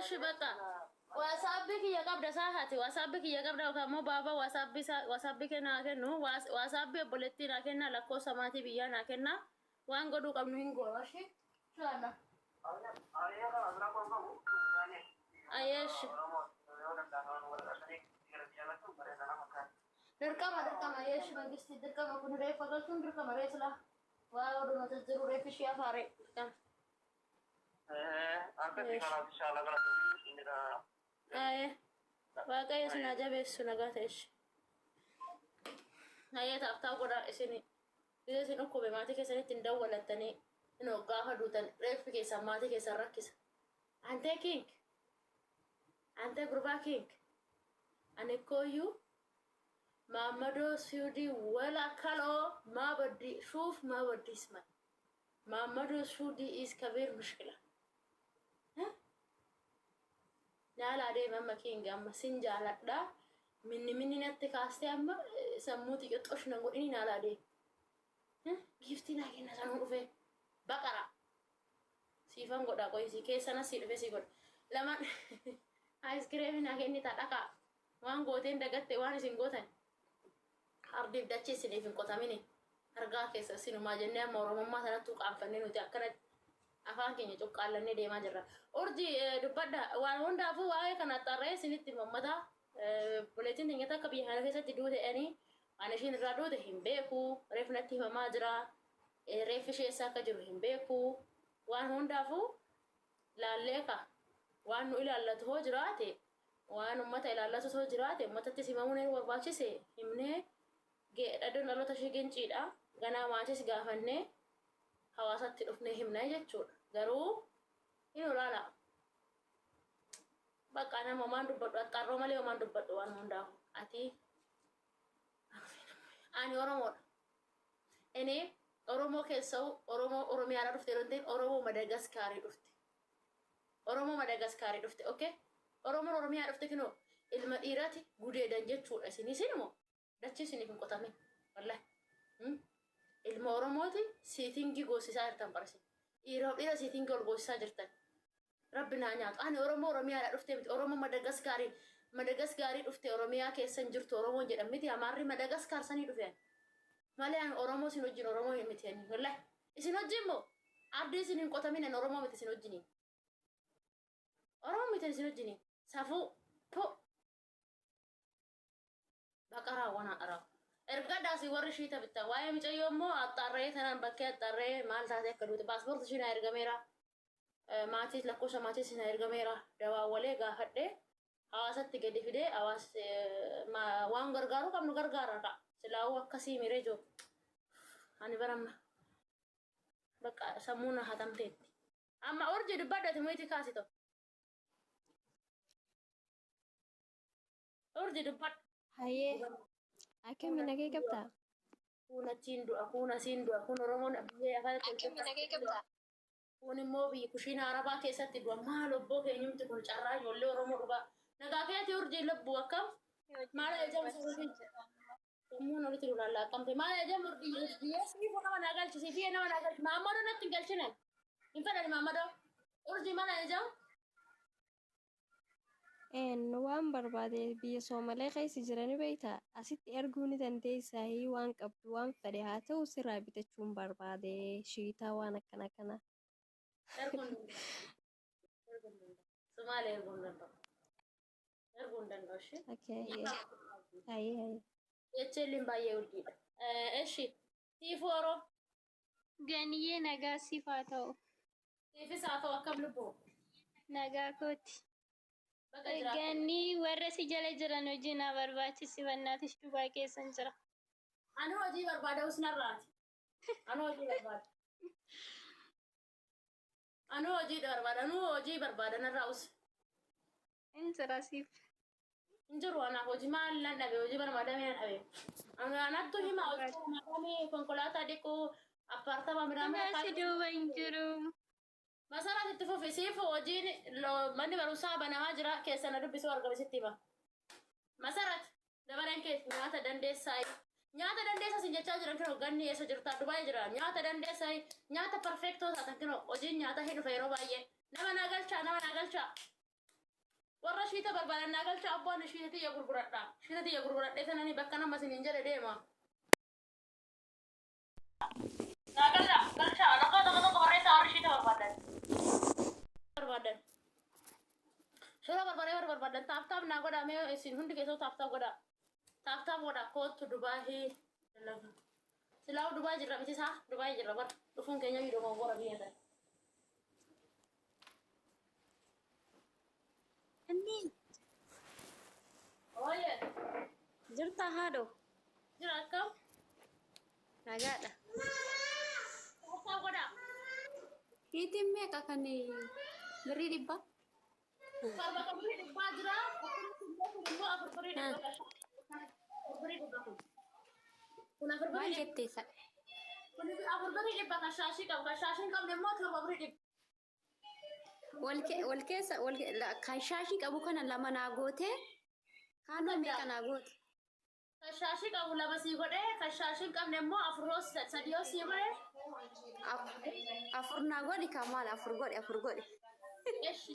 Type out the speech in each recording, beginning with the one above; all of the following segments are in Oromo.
እሺ በቃ ዋትስአፕ ኪያ ቀብደ ሳሃቲ ዋትስአፕ ኪያ ቀብደ ከሞ ባባ ዋትስአፕ ከና ከኑ ዋትስአፕ ቦለቲ ና ከና ለኮ ሰማቲ ብያ ና ከና ዋን ጎዱ ቀብኑ ሂንጎ እሺ ሻላ አየሽ ድርቀማ አየሽ መንግስት ድርቀማ ኩን ሬ ፈቀልቱን ድርቀማ ሬ ስላ ዋው ዶ ተዝሩ ሬ ፍሽ ያፋሬ አንተ ሲካራ ኢንሻአላህ ገለቶ እንደ አይ waaqayyo sin ajabeessu nagateesh ayya taaftaa godha isin okkube maatii keessanitti hin dawwalattanii in gaafa duutan reeffi keessan maatii keessan rakkisa antee king antee gurbaa king ani koyyuu maamadoo suudii wala kaloo maabaddi shuuf maabaddi ismal maamadoo suudii is kabiir mushkila nala de mamma kinga amma sinjaladha minni natti kaaste amma sammuti qixxosh nan godini nala de gifti na kenna sanu dhufe baqara sifan godha qoy si keessana si dhufe si godha lama ice cream na kenni ta dhaka waan gooteen dagatte waan isin gootan hardiif dachee isiniif hin qotamini argaa keessa sinuma jennee amma oromummaa sanattuu qaanfannee nuti akkana afaan keenya cuqqaalannee deemaa jirra urji dubbadha waan hundaafu waa'ee kana xarree isinitti mammata buleetiin tingata akka biyya kana keessatti duute ani waan ishiin irraa duute hin beeku reef natti himamaa jira reef ishee eessa akka jiru hin beeku waan hundaafu laalleeka waan nu ilaallatu hoo jiraate waan ummata ilaallatu hoo jiraate ummatatti simamuun hin barbaachise himnee dhadhoon dhaloota ishee genciidha ganaa maatis gaafannee hawaasatti dhufnee himnaa jechuudha garuu hin olaala bakka nama maan dubbadhu axxarroo malee maan dubbadhu waan hundaafu ati ani oromoodha inni oromoo keessau oromiyaadha dhufte yeroo oromoo madagaskaarii dhufte okay oromoon oromiyaa dhufte kinoo ilma dhiiraati gudeedan jechuudha isinimo dachii isiniif hin qotame wallahi ilma oromooti siitingi goosisaa jirtan barsi dhiira siitingi ol goosisaa jirtan rabbi naa nyaatu ani oromiyaadha dhufte miti oromoo madagaskaarii dhufte oromiyaa keessan jirtu oromoon jedhan miti amaarri madagaskaar sanii dhufe malee ani oromoo isin wajjin oromoo miti ani wallahi isin wajjin moo ardii isin hin qotamin ani oromoo miti isin wajjiniin oromoo miti isin wajjiniin safuu po baqaraa wanaa dharaa erga daasi warri shiita bitta waa'ee micayyoo immoo axxarree tanan bakkee axxarree maal taate akka duute paaspoortii ishii na ergameera maatis lakkoofsa maatis na ergameera dawaawwalee gaafadhee hawaasatti gadi fidee hawaas waan gargaaru qabnu gargaara ta'a silaawuu akkasii miree jiru ani baramma bakka sammuun hatamteetti amma urji dubbadhati moyti kaasi ta'u urji dubbadha hayyee akkami nagee qabdaa kun achiin du'a kun asiin du'a kun oromoon biyyee afaan akkami nagee qabdaa kun immoo biyyi kushiina arabaa keessatti du'a maal obboo keenyumti kun carraa ijoollee oromoo dhugaa nagaa keetii urjii lubbuu akkam maal ejam sammuun olitti lulaallaa akkamte maal ejam urjii siifuu nama naa galchisi fi nama naa galchi maammadoo natti hin galchinan hin fedhani maammadoo urjii maal ejam waan barbaade biyya Soomalee keessa jiranii beektaa asitti erguu ni dandeessaa waan qabdu waan fedhe haa ta'u sirraa bitachuun barbaade shiitaa waan akkana kana. Somaalee erguun danda'u ishee. Hayyee. Jecheelliin baay'ee uldiidha. Eshi siifuu oroo. Ganiyee nagaa siif haa ta'u. Siifis haa ta'u akkam lubbuu. Nagaa kooti. Ganii warra si jala jiran hojii na barbaachisiifannaatis Dubaay keessan jira. Ani hojii barbaada usnarraati. Ani hojii barbaada narraa us. Injira siif. Injiru anaaf hojii maal nan dhabe hojii barbaadamee na dhabe. Anattu hima hojii konkolaataa dhiquu appaartama midhaan. Naasi duuba hin jiru. Masaraa sitti fufi siifu hojiin manni barumsaa banamaa jira keessana dubbisuu argame sitti hima. Masarat dabareen keessa nyaata dandeessaa sin jechaa jiran kinoo ganni eessa jirtaa Dubaay jira nyaata dandeessaa nyaata perfeektoo taatan kinoo hojiin nyaata hin dhufe yeroo baay'ee nama naa galchaa. warra shiita barbaadan naa galcha abbaan shiitati ya gurguradha shiitati ya gurguradhe sanani bakka nama sinin jedhe deema naa galcha laqa tokko barreessa warra shiita barbaadan shira barbaadan taaf naa godha mee isin hundi keessoo taaf godha kootu Dubaayi silaa Dubaayi jirra miti isaa Dubaayi jirra bar dhufuun keenya viidiyoo gongora biyya ta'e. Inni Oye, jirta haadho jira akkam? nagaadha. Taaf godha. Hiitiin meeqa kan birrii dhibba? Barba kaburi dhibbaa jira. Immoo afurfurii dhibba. Kun afurfurii Maal dhibba. jettee isa? Kun afurfurii dhibba kan shaashii qabu kan shaashiin qabne immoo torbafurii dhibba. Wal keessa kan shaashii qabu kana lama naa goote kaanoo meeqa naa goote? Kan shaashii qabu lama sii godhee kan shaashiin qabne immoo afuroo sadii sii godhee. Afur naa godhi kan maal afur godhi. Eshi.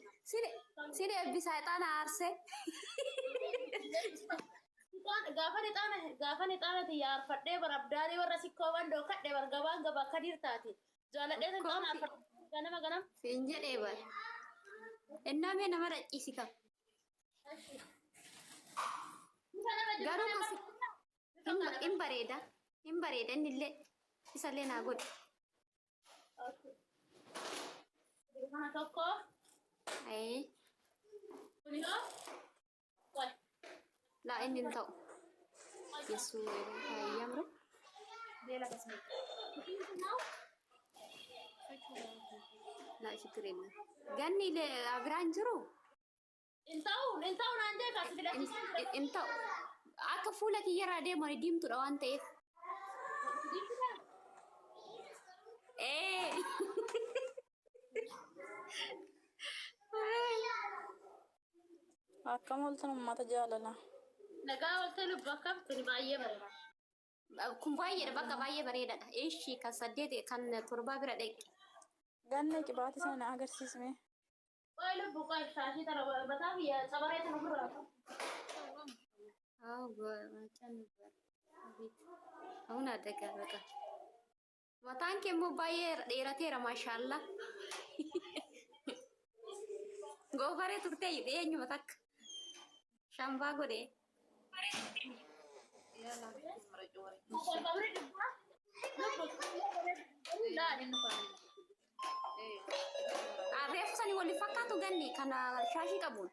Sini eebbisaa ixaana aarsee. Gaafa ixaanati yaarfadhee barabdaarii warra sikkooban dhookadhe bargabaan gabaa akka dirtaati. Jaaladhee san ixaana yaarfadhee ganama. Siin jedhee bar. Ennaamee nama dhaccisi kam. Garuu kasi hin bareeda innillee isallee naa godhi. Kana tokko. Ayee. Kuni hoo? Waay. Laa inni hin ta'u. Yesuus fayyamre. Laa ችግር የለም ganni biraan jiru Intau naan jee kaasi filachiisan. hin ta'u akka fuula kiyyarraa deeman diimtuudha waan ta'eef. Akkam oltan uummata jaalala. Nagaa waltee lubbu akkam kuni baay'ee bareeda. Kun baay'eedha bakka baay'ee bareedaadha. Eeshi kan 8 kan 7 bira dhaqe. Ganna qibaati sana agarsiisme. Qoy lubbu qoy shaashii tara bataa biyya sabaree tana gurraa. Macam Aku nak dekat betul. Matan ke mau bayar derateera masyaallah. Gofare turte ide nyu matak. Shamba gore. Aref sani wali fakatu ganni kana shashi kabul.